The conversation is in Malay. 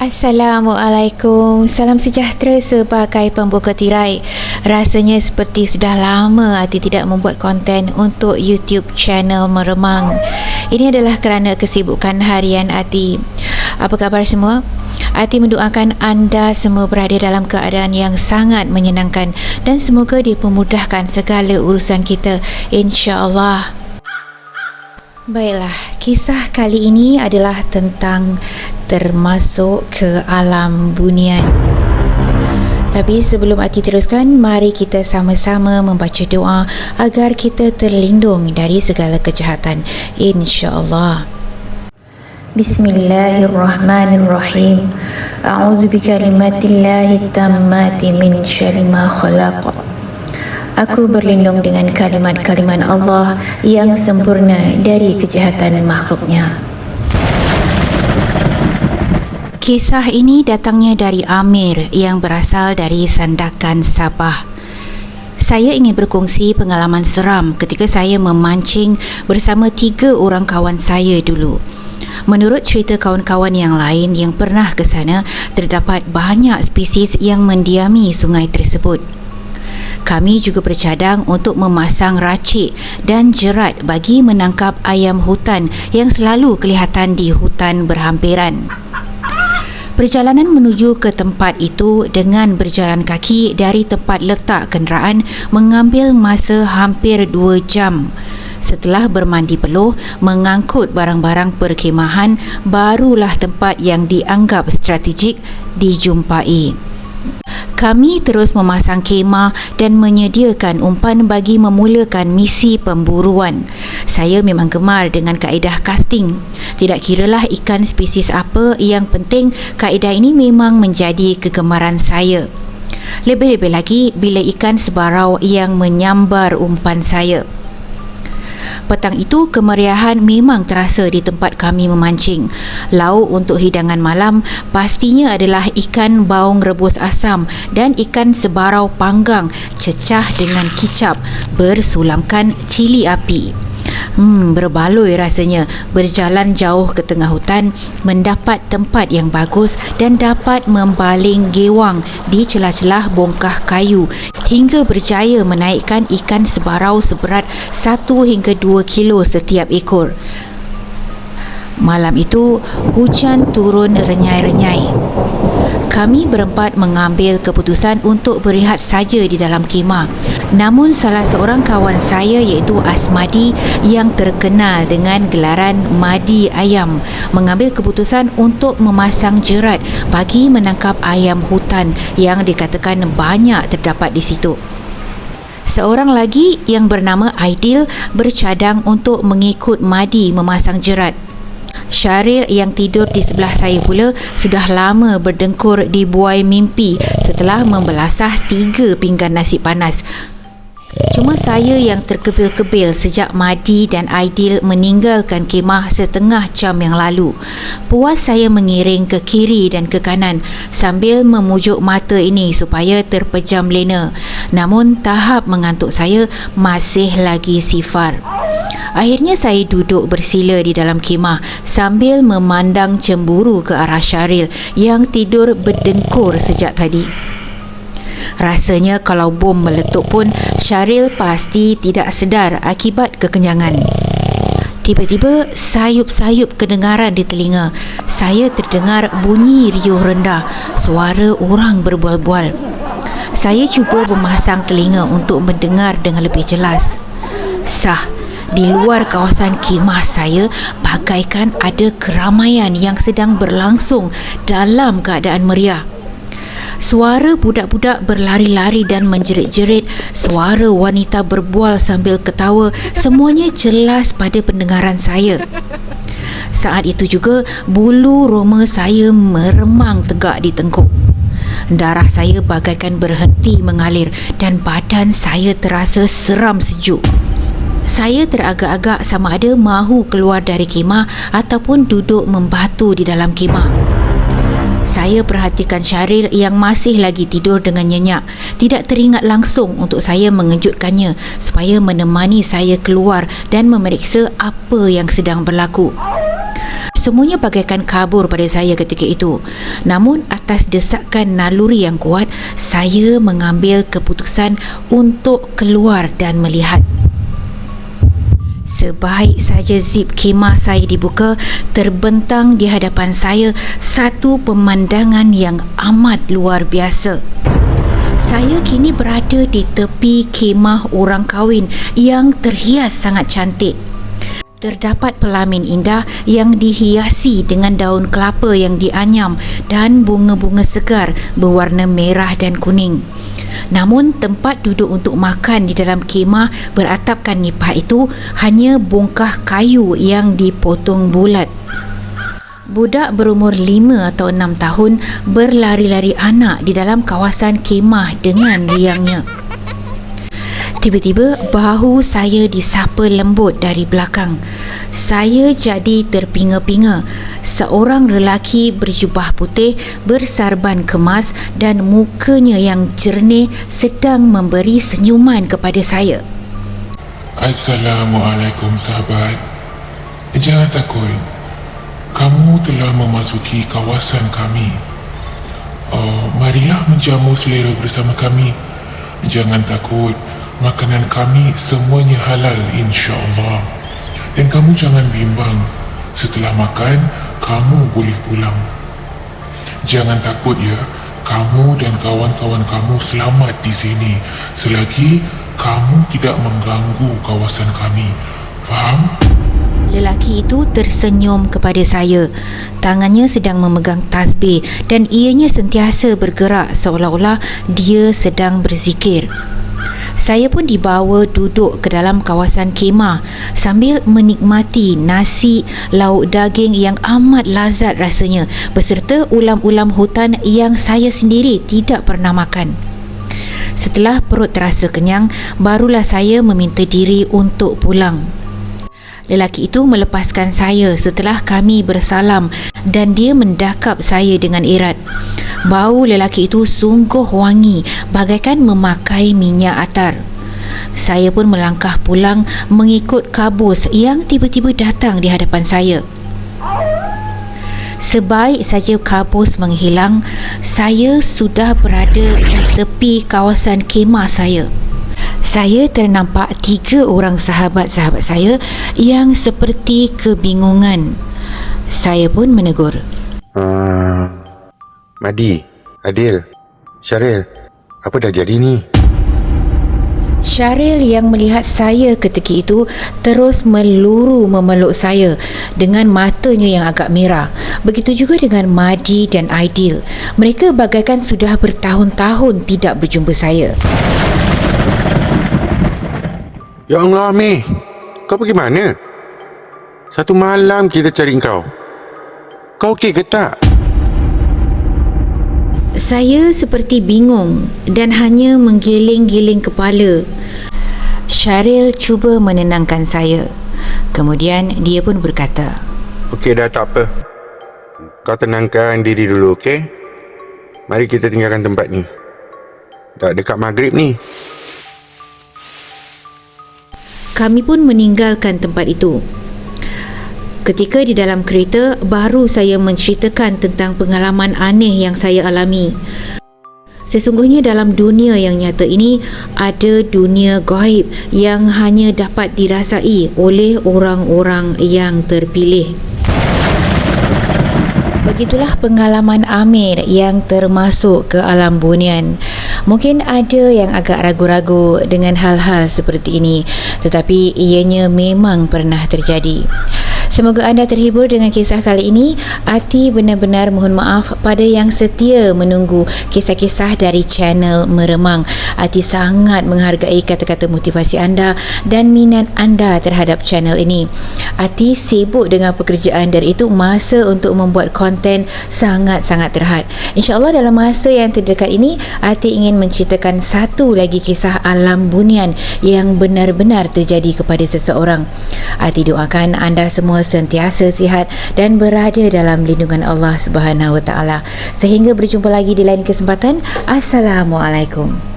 Assalamualaikum, salam sejahtera sebagai pembuka tirai. Rasanya seperti sudah lama Ati tidak membuat konten untuk YouTube channel Meremang. Ini adalah kerana kesibukan harian Ati. Apa khabar semua? Ati mendoakan anda semua berada dalam keadaan yang sangat menyenangkan dan semoga dipermudahkan segala urusan kita, insya-Allah. Baiklah, kisah kali ini adalah tentang termasuk ke alam bunian. Tapi sebelum Ati teruskan, mari kita sama-sama membaca doa agar kita terlindung dari segala kejahatan, insya-Allah. Bismillahirrahmanirrahim. A'udzu bikalimatillahi tammati min syarri ma khalaq. Aku berlindung dengan kalimat-kalimat Allah yang sempurna dari kejahatan makhluknya. Kisah ini datangnya dari Amir yang berasal dari Sandakan, Sabah. Saya ingin berkongsi pengalaman seram ketika saya memancing bersama 3 orang kawan saya dulu. Menurut cerita kawan-kawan yang lain yang pernah ke sana, terdapat banyak spesies yang mendiami sungai tersebut. Kami juga bercadang untuk memasang racik dan jerat bagi menangkap ayam hutan yang selalu kelihatan di hutan berhampiran. Perjalanan menuju ke tempat itu dengan berjalan kaki dari tempat letak kenderaan mengambil masa hampir 2 jam. Setelah bermandi peluh, mengangkut barang-barang perkhemahan, barulah tempat yang dianggap strategik dijumpai. Kami terus memasang khemah dan menyediakan umpan bagi memulakan misi pemburuan. Saya memang gemar dengan kaedah casting. Tidak kiralah ikan spesies apa, yang penting kaedah ini memang menjadi kegemaran saya. Lebih-lebih lagi bila ikan sebarau yang menyambar umpan saya. Petang itu kemeriahan memang terasa di tempat kami memancing. Lauk untuk hidangan malam pastinya adalah ikan baung rebus asam dan ikan sebarau panggang cecah dengan kicap bersulamkan cili api. Berbaloi rasanya berjalan jauh ke tengah hutan, mendapat tempat yang bagus dan dapat membaling gewang di celah-celah bongkah kayu hingga berjaya menaikkan ikan sebarau seberat 1 hingga 2 kilo setiap ekor. Malam itu hujan turun renyai-renyai. Kami berempat mengambil keputusan untuk berehat saja di dalam khemah. Namun salah seorang kawan saya iaitu Asmadi yang terkenal dengan gelaran Madi Ayam mengambil keputusan untuk memasang jerat bagi menangkap ayam hutan yang dikatakan banyak terdapat di situ. Seorang lagi yang bernama Aidil bercadang untuk mengikut Madi memasang jerat. Syaril yang tidur di sebelah saya pula sudah lama berdengkur di buai mimpi setelah membelasah 3 pinggan nasi panas. Cuma saya yang terkebil-kebil sejak Madi dan Aidil meninggalkan khemah setengah jam yang lalu. Puas saya mengiring ke kiri dan ke kanan sambil memujuk mata ini supaya terpejam lena. Namun tahap mengantuk saya masih lagi sifar. Akhirnya saya duduk bersila di dalam khemah sambil memandang cemburu ke arah Syaril yang tidur berdengkur sejak tadi. Rasanya kalau bom meletup pun Syaril pasti tidak sedar akibat kekenyangan. Tiba-tiba sayup-sayup kedengaran di telinga. Saya terdengar bunyi riuh rendah, suara orang berbual-bual. Saya cuba memasang telinga untuk mendengar dengan lebih jelas. Sah, di luar kawasan khemah saya bagaikan ada keramaian yang sedang berlangsung dalam keadaan meriah. Suara budak-budak berlari-lari dan menjerit-jerit, suara wanita berbual sambil ketawa, semuanya jelas pada pendengaran saya. Saat itu juga bulu roma saya meremang tegak di tengkuk. Darah saya bagaikan berhenti mengalir dan badan saya terasa seram sejuk. Saya teragak-agak sama ada mahu keluar dari khemah ataupun duduk membatu di dalam khemah. Saya saya perhatikan Syaril yang masih lagi tidur dengan nyenyak. Tidak teringat langsung untuk saya mengejutkannya supaya menemani saya keluar dan memeriksa apa yang sedang berlaku. Semuanya bagaikan kabur pada saya ketika itu. Namun atas desakan naluri yang kuat, saya mengambil keputusan untuk keluar dan melihat. Sebaik saja zip khemah saya dibuka, terbentang di hadapan saya satu pemandangan yang amat luar biasa. Saya kini berada di tepi khemah orang kahwin yang terhias sangat cantik. Terdapat pelamin indah yang dihiasi dengan daun kelapa yang dianyam dan bunga-bunga segar berwarna merah dan kuning. Namun tempat duduk untuk makan di dalam khemah beratapkan nipah itu hanya bongkah kayu yang dipotong bulat. Budak berumur 5 atau 6 tahun berlari-lari anak di dalam kawasan khemah dengan riangnya. Tiba-tiba bahu saya disapa lembut dari belakang. Saya jadi terpinga-pinga. Seorang lelaki berjubah putih bersarban kemas dan mukanya yang jernih sedang memberi senyuman kepada saya. Assalamualaikum sahabat. Jangan takut. Kamu telah memasuki kawasan kami. Marilah menjamu selera bersama kami. Jangan takut. Makanan kami semuanya halal insya-Allah. Dan kamu jangan bimbang. Setelah makan, kamu boleh pulang. Jangan takut ya. Kamu dan kawan-kawan kamu selamat di sini selagi kamu tidak mengganggu kawasan kami. Faham? Lelaki itu tersenyum kepada saya. Tangannya sedang memegang tasbih dan ianya sentiasa bergerak seolah-olah dia sedang berzikir. Saya pun dibawa duduk ke dalam kawasan khemah sambil menikmati nasi lauk daging yang amat lazat rasanya beserta ulam-ulam hutan yang saya sendiri tidak pernah makan. Setelah perut terasa kenyang, barulah saya meminta diri untuk pulang. Lelaki itu melepaskan saya setelah kami bersalam dan dia mendakap saya dengan erat. Bau lelaki itu sungguh wangi bagaikan memakai minyak atar. Saya pun melangkah pulang mengikut kabus yang tiba-tiba datang di hadapan saya. Sebaik saja kabus menghilang, saya sudah berada di tepi kawasan khemah saya. Saya ternampak 3 orang sahabat-sahabat saya yang seperti kebingungan. Saya pun menegur. Madi, Adil, Syaril, apa dah jadi ni? Syaril yang melihat saya ketika itu terus meluru memeluk saya dengan matanya yang agak merah. Begitu juga dengan Madi dan Aidil. Mereka bagaikan sudah bertahun-tahun tidak berjumpa saya. Ya Allah, Amir, kau pergi mana? Satu malam kita cari kau. Kau okey ke tak? Saya seperti bingung dan hanya menggiling-giling kepala. Syaril cuba menenangkan saya. Kemudian dia pun berkata, Okey dah, tak apa. Kau tenangkan diri dulu, okey? Mari kita tinggalkan tempat ni. Dah dekat maghrib ni. Kami pun meninggalkan tempat itu. Ketika di dalam kereta, baru saya menceritakan tentang pengalaman aneh yang saya alami. Sesungguhnya dalam dunia yang nyata ini, ada dunia gaib yang hanya dapat dirasai oleh orang-orang yang terpilih. Begitulah pengalaman Amir yang termasuk ke alam bunian. Mungkin ada yang agak ragu-ragu dengan hal-hal seperti ini, tetapi ianya memang pernah terjadi. Semoga anda terhibur dengan kisah kali ini. Ati benar-benar mohon maaf pada yang setia menunggu kisah-kisah dari channel Meremang. Ati sangat menghargai kata-kata motivasi anda dan minat anda terhadap channel ini. Ati sibuk dengan pekerjaan dan itu masa untuk membuat konten sangat-sangat terhad. InsyaAllah dalam masa yang terdekat ini, Ati ingin menceritakan satu lagi kisah alam bunian yang benar-benar terjadi kepada seseorang. Ati doakan anda semua semua sentiasa sihat dan berada dalam lindungan Allah Subhanahu Wa Taala. Sehingga berjumpa lagi di lain kesempatan. Assalamualaikum.